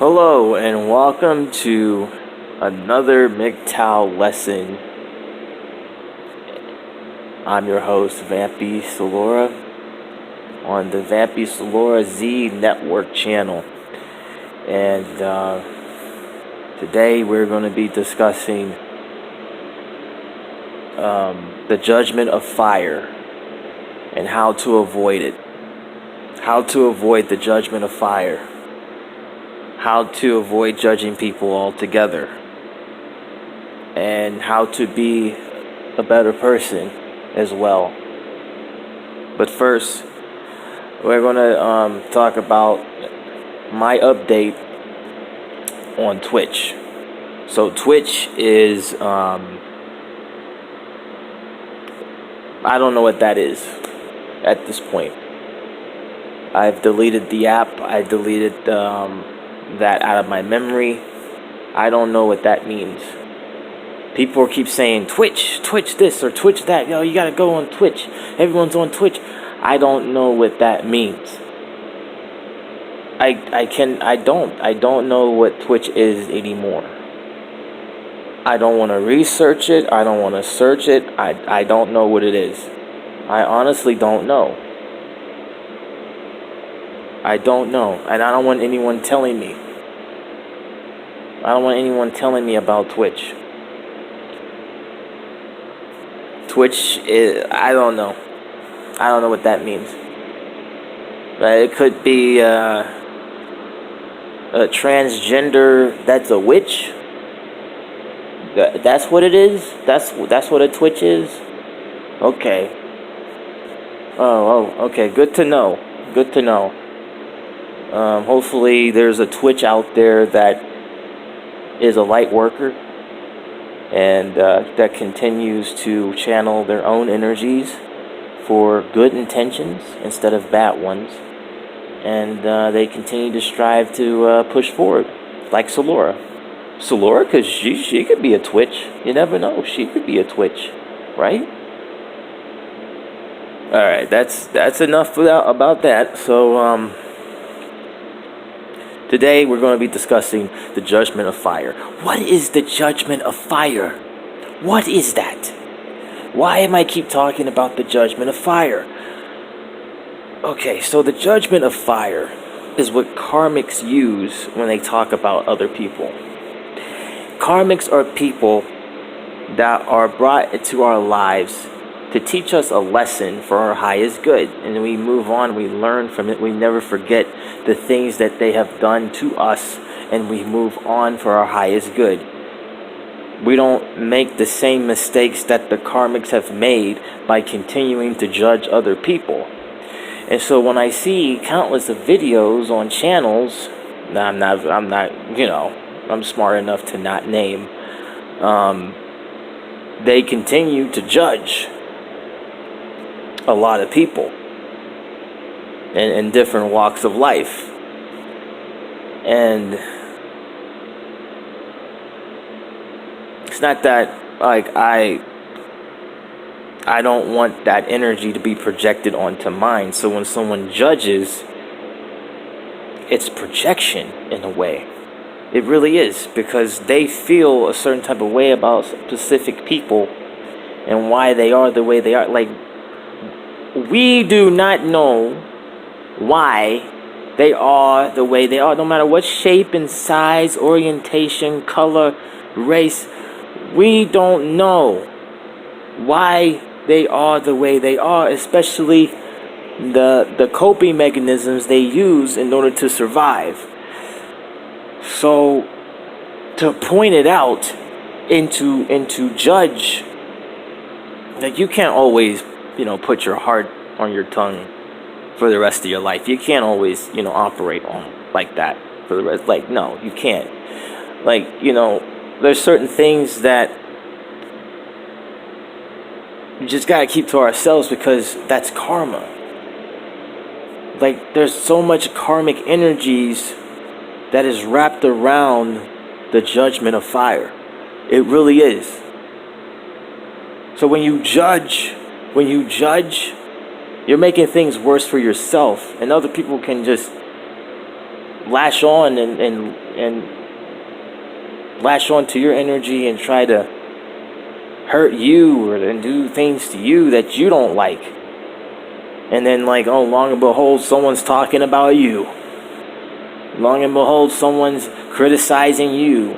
Hello and welcome to another MGTOW lesson. I'm your host, Vampi Salaura, on the Vampi Salaura Z Network channel. And today we're going to be discussing the judgment of fire and how to avoid it. How to avoid the judgment of fire. How to avoid judging people altogether, and how to be a better person as well. But first, we're going to talk about my update on Twitch. So Twitch is, I don't know what that is at this point. I've deleted the app. I deleted that out of my memory. I don't know what that means. People keep saying Twitch this or Twitch that. Yo, you gotta go on Twitch. Everyone's on Twitch. I don't know what that means. I don't know what Twitch is anymore. I don't want to research it. I don't want to search it. I don't know what it is. I honestly don't know. I don't know, and I don't want anyone telling me. I don't want anyone telling me about Twitch. Twitch is, I don't know. I don't know what that means. But it could be a transgender that's a witch. That's what it is? That's what a Twitch is? Okay. Oh, okay. Good to know. Good to know. Hopefully there's a Twitch out there that is a light worker and that continues to channel their own energies for good intentions instead of bad ones, and they continue to strive to push forward, like Salaura, because she could be a Twitch. You never know, she could be a Twitch, right? All right, that's enough about that. So today we're going to be discussing the judgment of fire. What is the judgment of fire? What is that? Why am I keep talking about the judgment of fire? Okay, so the judgment of fire is what karmics use when they talk about other people. Karmics are people that are brought into our lives to teach us a lesson for our highest good, and we move on, we learn from it, we never forget the things that they have done to us, and we move on for our highest good. We don't make the same mistakes that the karmics have made by continuing to judge other people. And so when I see countless of videos on channels, I'm not, I'm smart enough to not name, they continue to judge a lot of people in different walks of life. And it's not that like I don't want that energy to be projected onto mine. So when someone judges, it's projection in a way. It really is, because they feel a certain type of way about specific people and why they are the way they are. Like, we do not know why they are the way they are, no matter what shape and size, orientation, color, race. We don't know why they are the way they are, especially the coping mechanisms they use in order to survive. So to point it out and to judge, that you can't always put your heart on your tongue for the rest of your life. You can't always, operate on like that for the rest. Like, no, you can't. Like, there's certain things that you just gotta keep to ourselves, because that's karma. Like, there's so much karmic energies that is wrapped around the judgment of fire. It really is. So when you judge, you're making things worse for yourself, and other people can just lash on and and lash onto your energy and try to hurt you or and do things to you that you don't like. And then like, oh, long and behold, someone's talking about you. Long and behold, someone's criticizing you,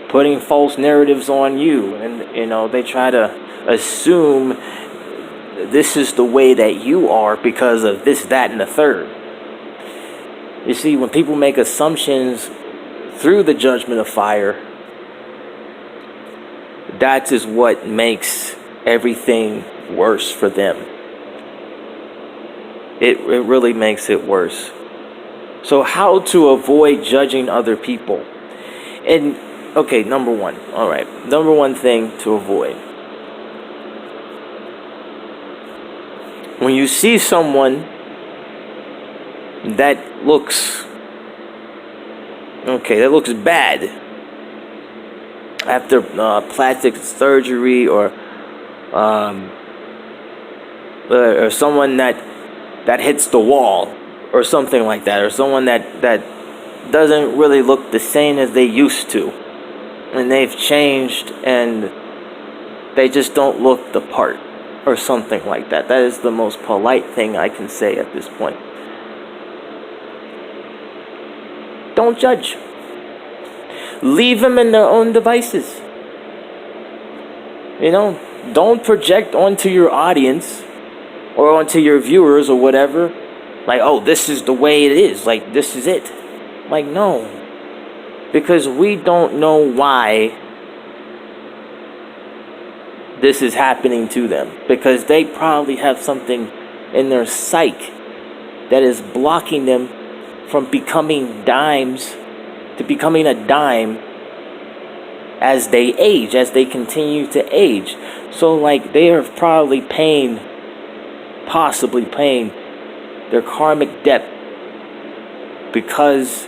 putting false narratives on you. And, you know, they try to assume this is the way that you are because of this, that, and the third. You see, when people make assumptions through the judgment of fire, that is what makes everything worse for them. It really makes it worse. So how to avoid judging other people? And, okay, number one. All right. Number one thing to avoid. When you see someone that looks bad after plastic surgery or someone that hits the wall or something like that, or someone that doesn't really look the same as they used to, and they've changed and they just don't look the part or something like that. That is the most polite thing I can say at this point. Don't judge. Leave them in their own devices. You know, don't project onto your audience or onto your viewers or whatever, like, oh, this is the way it is, like, this is it. Like, no. Because we don't know why this is happening to them. Because they probably have something in their psyche that is blocking them from becoming dimes to becoming a dime as they age, as they continue to age. So, like, they are probably possibly paying their karmic debt because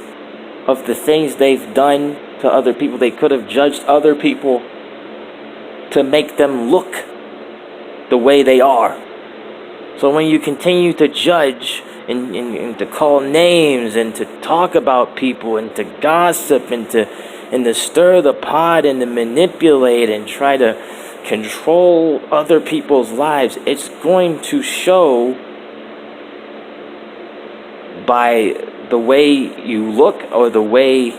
of the things they've done to other people. They could have judged other people to make them look the way they are. So when you continue to judge and to call names and to talk about people and to gossip and to stir the pot and to manipulate and try to control other people's lives, it's going to show by the way you look or the way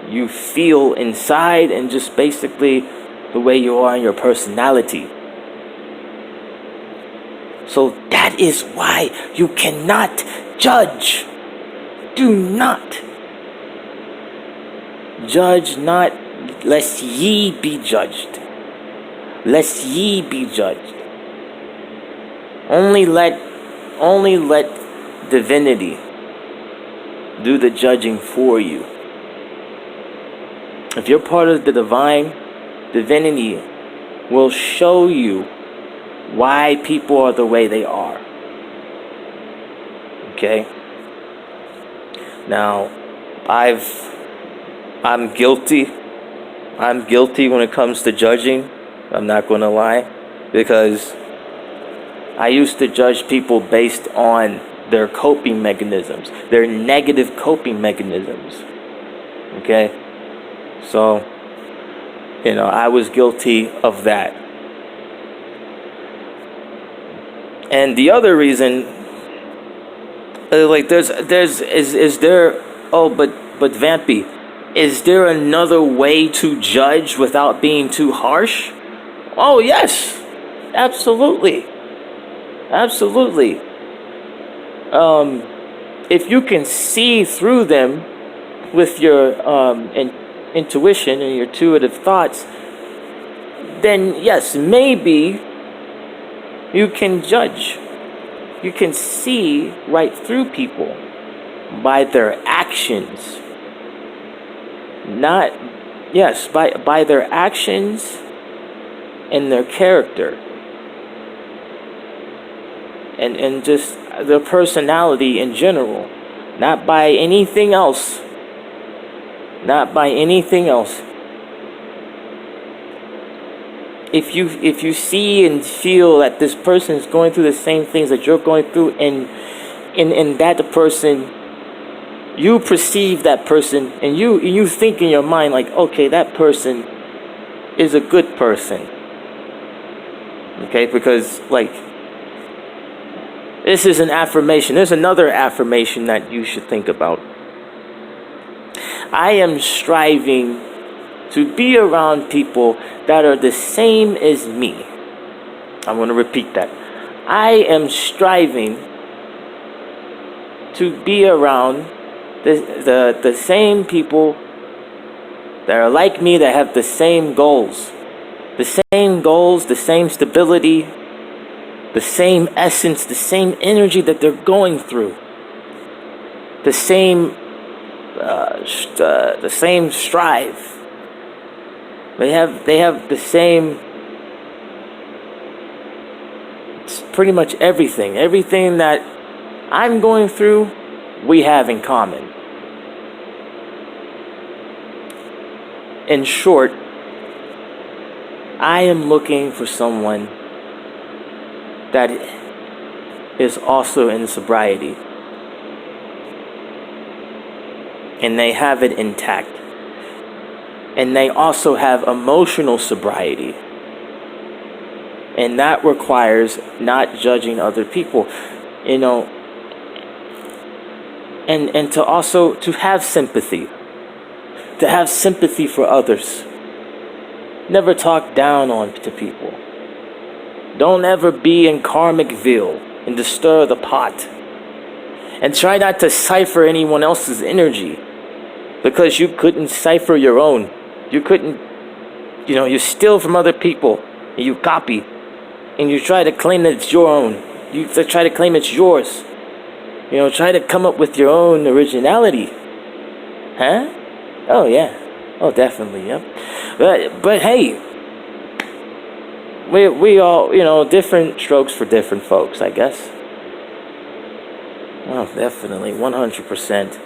you feel inside, and just basically the way you are in your personality. So that is why you cannot judge. Do not judge, not lest ye be judged. Lest ye be judged. Only let divinity do the judging for you. If you're part of the divine, divinity will show you why people are the way they are. Okay? Now, I'm guilty. I'm guilty when it comes to judging. I'm not going to lie. Because I used to judge people based on their coping mechanisms, their negative coping mechanisms. Okay? So, you know, I was guilty of that. And the other reason, like, is there, oh, but Vampi, is there another way to judge without being too harsh? Oh, yes, absolutely. Absolutely. If you can see through them with your intuition and your intuitive thoughts, then yes, maybe you can judge. You can see right through people by their actions. By their actions and their character. And just their personality in general. Not by anything else. Not by anything else. If you see and feel that this person is going through the same things that you're going through, and that person, you perceive that person, and you think in your mind like, okay, that person is a good person. Okay, because like, this is an affirmation. There's another affirmation that you should think about. I am striving to be around people that are the same as me. I'm going to repeat that. I am striving to be around the same people that are like me, that have the same goals. The same stability, the same essence, the same energy that they're going through. The same strive. They have the same, it's pretty much everything. Everything that I'm going through, we have in common. In short, I am looking for someone that is also in sobriety, and they have it intact, and they also have emotional sobriety, and that requires not judging other people, and to also to have sympathy for others. Never talk down to people. Don't ever be in Karmicville and disturb the pot. And try not to cipher anyone else's energy, because you couldn't cipher your own. You couldn't, you steal from other people and you copy, and you try to claim that it's your own. You try to claim it's yours. Try to come up with your own originality. Huh? Oh yeah. Oh, definitely, yep. But hey, we all, different strokes for different folks, I guess. Oh, definitely, 100%.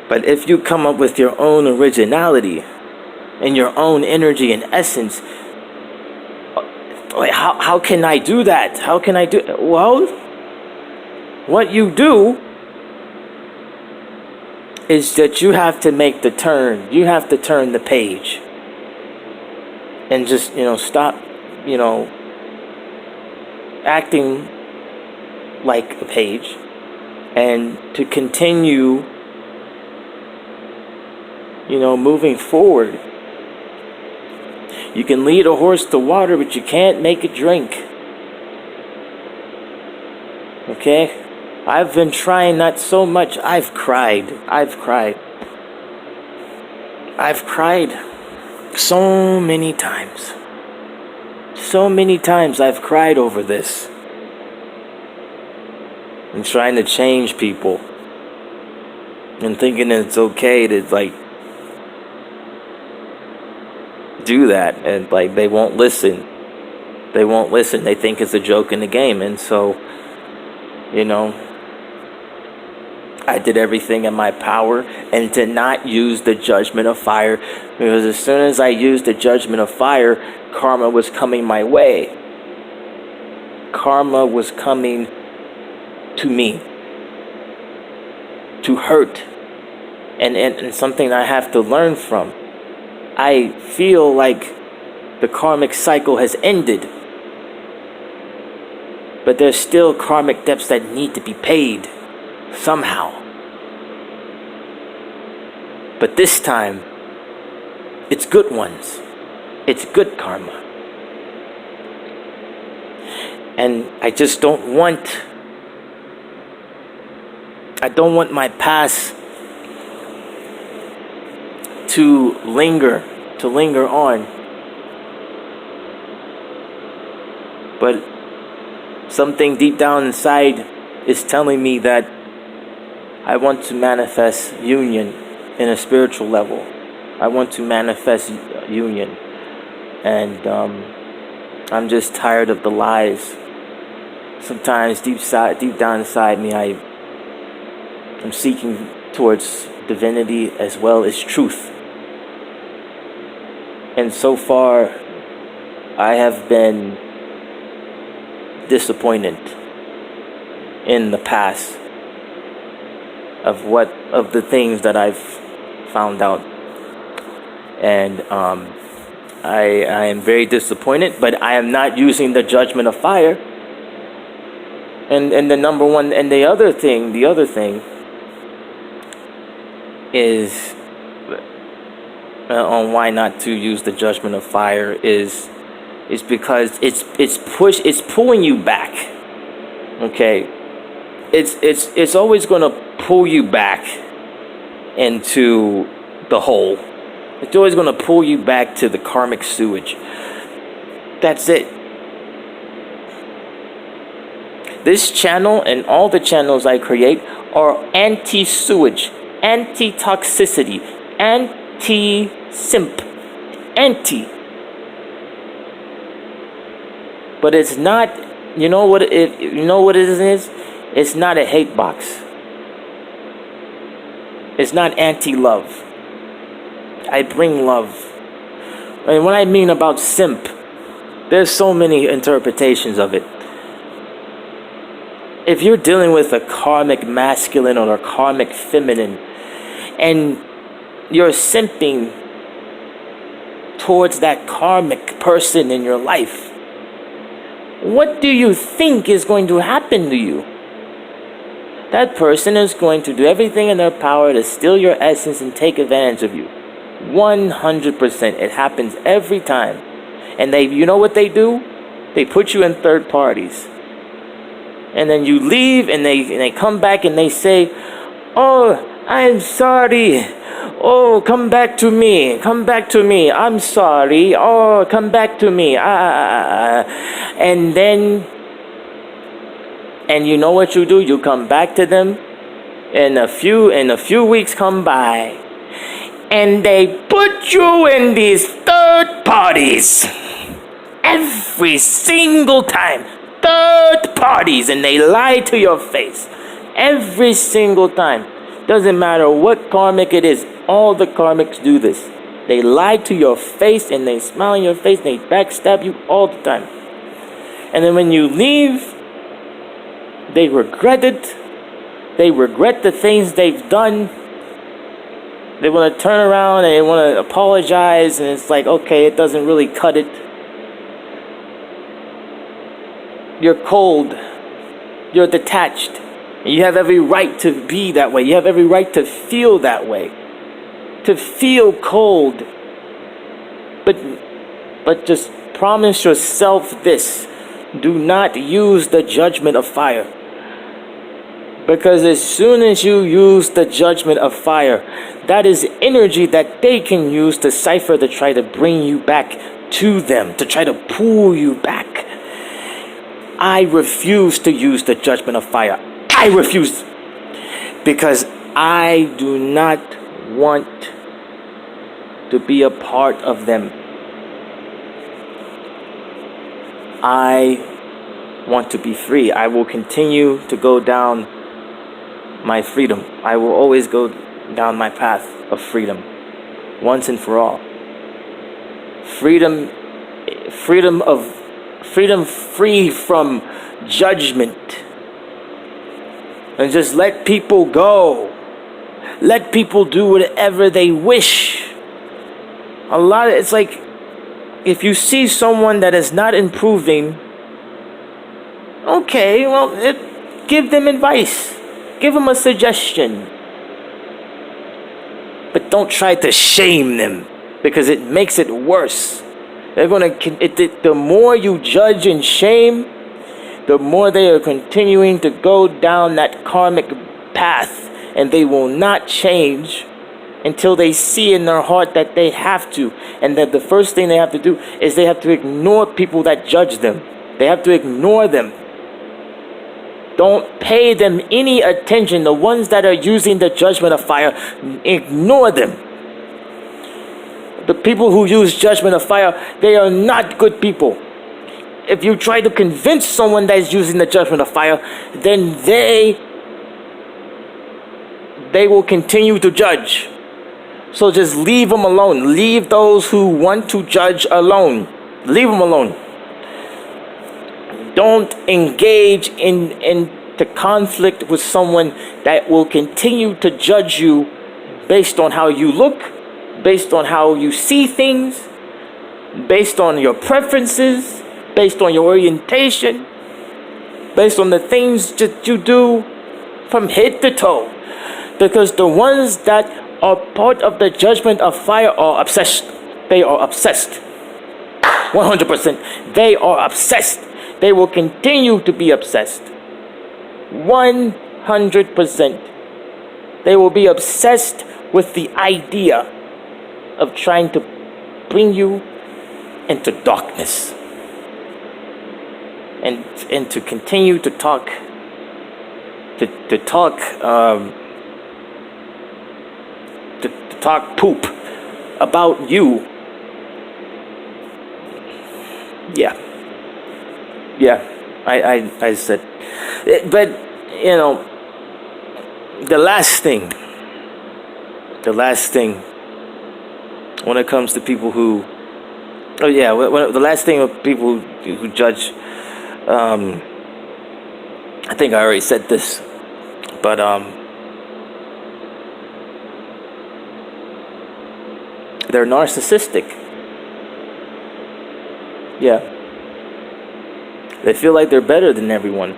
But if you come up with your own originality and your own energy and essence, how can I do that? How can I do? Well, what you do is that you have to make the turn. You have to turn the page. And just, stop, acting like a page. And to continue, moving forward. You can lead a horse to water, but you can't make it drink. Okay? I've been trying not so much. I've cried so many times. So many times I've cried over this. And trying to change people. And thinking that it's okay to, do that. And, they won't listen. They think it's a joke in the game. And so, I did everything in my power and to not use the judgment of fire, because as soon as I used the judgment of fire, karma was coming my way. Karma was coming to me to hurt, and something I have to learn from. I feel like the karmic cycle has ended, but there's still karmic debts that need to be paid. Somehow. But this time, it's good ones. It's good karma. And I just don't want my past to linger on. But something deep down inside is telling me that I want to manifest union in a spiritual level. I want to manifest union. And I'm just tired of the lies. Sometimes deep down inside me, I'm seeking towards divinity as well as truth. And so far, I have been disappointed. in the past of the things that I've found out. And I am very disappointed, but I am not using the judgment of fire. And the number one, and the other thing is on why not to use the judgment of fire is because it's pulling you back. Okay, it's always going to pull you back into the hole. It's always going to pull you back to the karmic sewage. That's it. This channel and all the channels I create are anti-sewage, anti-toxicity, anti-simp, anti. But it's not, you know what it is? It's not a hate box. It's not anti-love. I bring love. And what I mean about simp, there's so many interpretations of it. If you're dealing with a karmic masculine or a karmic feminine, and you're simping towards that karmic person in your life, what do you think is going to happen to you? That person is going to do everything in their power to steal your essence and take advantage of you. 100%. It happens every time. And you know what they do? They put you in third parties. And then you leave and they come back and they say, "Oh, I'm sorry. Oh, come back to me. Come back to me. I'm sorry. Oh, come back to me." And you know what you do? You come back to them, and a few weeks come by, and they put you in these third parties every single time. Third parties, and they lie to your face every single time. Doesn't matter what karmic it is. All the karmics do this. They lie to your face and they smile in your face and they backstab you all the time. And then when you leave, they regret it. They regret the things they've done. They want to turn around and they want to apologize, and it's like, okay, it doesn't really cut it. You're cold. You're detached. You have every right to be that way. You have every right to feel that way. To feel cold. But just promise yourself this. Do not use the judgment of fire. Because as soon as you use the judgment of fire, that is energy that they can use to cipher to try to bring you back to them. To try to pull you back. I refuse to use the judgment of fire. I refuse. Because I do not want to be a part of them. I want to be free. I will continue to go down my freedom. I will always go down my path of freedom. Once and for all. Freedom free from judgment. And just let people go. Let people do whatever they wish. It's like, if you see someone that is not improving, okay, well, give them advice. Give them a suggestion. But don't try to shame them, because it makes it worse. The more you judge and shame, the more they are continuing to go down that karmic path, and they will not change until they see in their heart that they have to, and that the first thing they have to do is they have to ignore people that judge them. They have to ignore them. Don't pay them any attention. The ones that are using the judgment of fire, ignore them. The people who use judgment of fire, they are not good people. If you try to convince someone that is using the judgment of fire, then they will continue to judge. So just leave them alone. Leave those who want to judge alone. Leave them alone. Don't engage in to conflict with someone that will continue to judge you based on how you look, based on how you see things, based on your preferences, based on your orientation, based on the things that you do from head to toe. Because the ones that are part of the judgment of fire are obsessed. They are obsessed. 100%. They are obsessed. They will continue to be obsessed. 100%. They will be obsessed with the idea of trying to bring you into darkness. And to continue to talk talk poop about you. Yeah, I said, but you know, the last thing when it comes to people who, the last thing of people who judge, I think I already said this, but they're narcissistic. Yeah. They feel like they're better than everyone.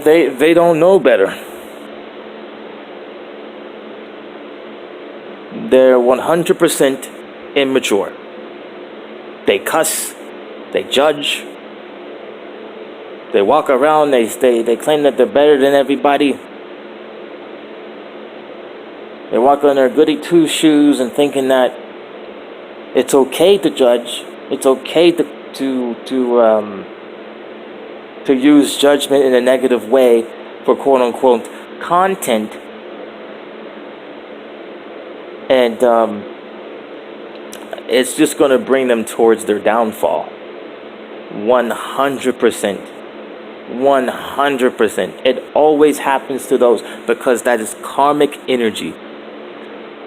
They don't know better. They're 100% immature. They cuss, they judge, they walk around, they claim that they're better than everybody. They walk on their goody two shoes and thinking that it's okay to judge, it's okay to use judgment in a negative way for quote unquote content. And it's just going to bring them towards their downfall. 100%. 100%. It always happens to those, because that is karmic energy.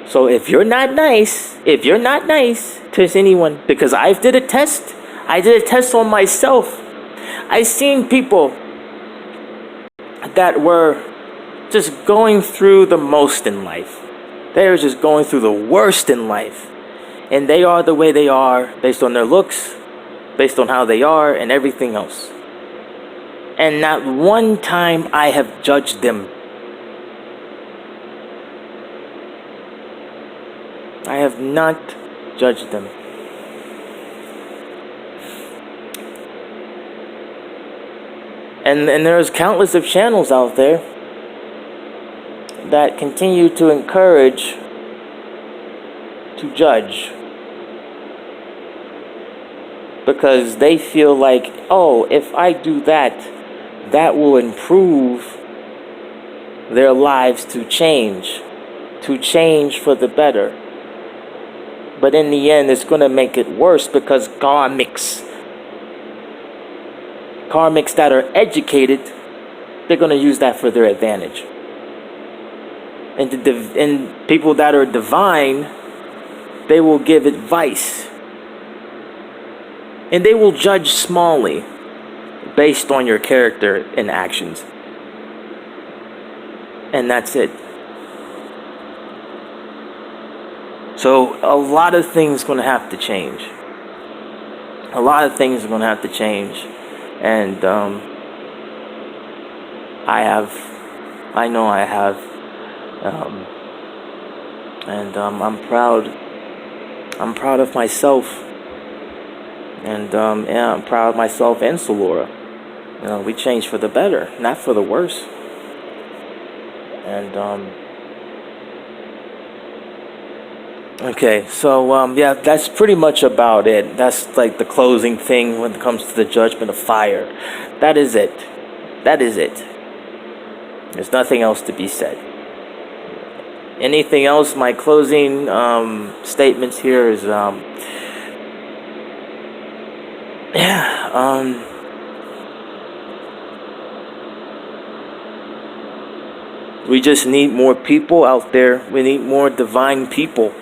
So if you're not nice to anyone, because I did a test on myself. I seen people that were just going through the most in life. They were just going through the worst in life. And they are the way they are based on their looks, based on how they are, and everything else. And not one time I have judged them. I have not judged them. And there's countless of channels out there that continue to encourage to judge, because they feel like, oh, if I do that, that will improve their lives to change for the better. But in the end, it's going to make it worse, because karmics that are educated, they're going to use that for their advantage. And people that are divine, they will give advice. And they will judge smallly based on your character and actions. And that's it. So a lot of things are going to have to change. A lot of things are going to have to change. And I know I have. And I'm proud. I'm proud of myself. And I'm proud of myself and Salaura. We changed for the better, not for the worse. And okay, so that's pretty much about it. That's like the closing thing when it comes to the judgment of fire. That is it. That is it. There's nothing else to be said. Anything else? My closing statements here is We just need more people out there. We need more divine people.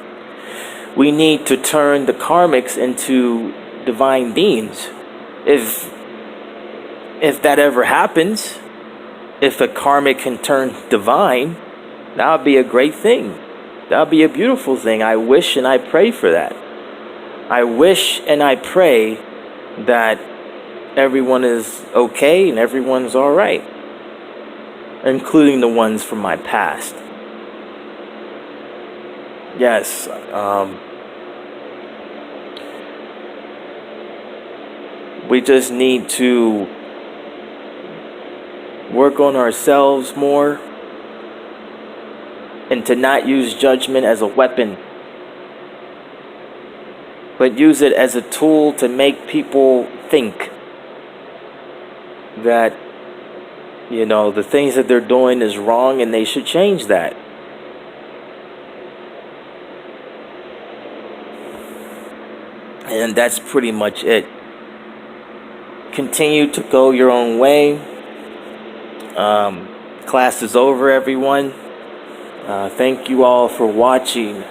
We need to turn the karmics into divine beings. If that ever happens, if a karmic can turn divine, that would be a great thing. That would be a beautiful thing. I wish and I pray for that. I wish and I pray that everyone is okay and everyone's all right, including the ones from my past. Yes, we just need to work on ourselves more and to not use judgment as a weapon, but use it as a tool to make people think that, the things that they're doing is wrong and they should change that. And that's pretty much it. Continue to go your own way. Class is over, everyone. Thank you all for watching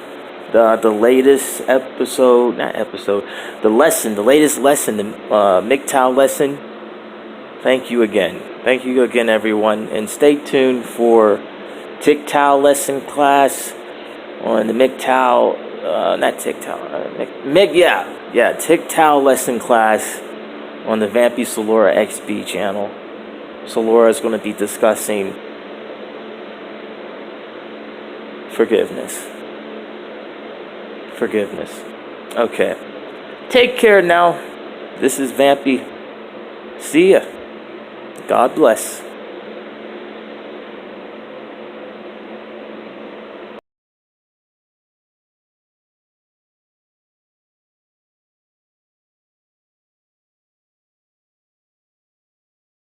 the latest episode, the latest lesson, the MGTOW lesson. Thank you again, everyone. And stay tuned for TGTOW lesson class on the MGTOW, TGTOW lesson class on the Vampi Salaura XB channel. Salaura is going to be discussing forgiveness. Okay. Take care now. This is Vampi. See ya. God bless.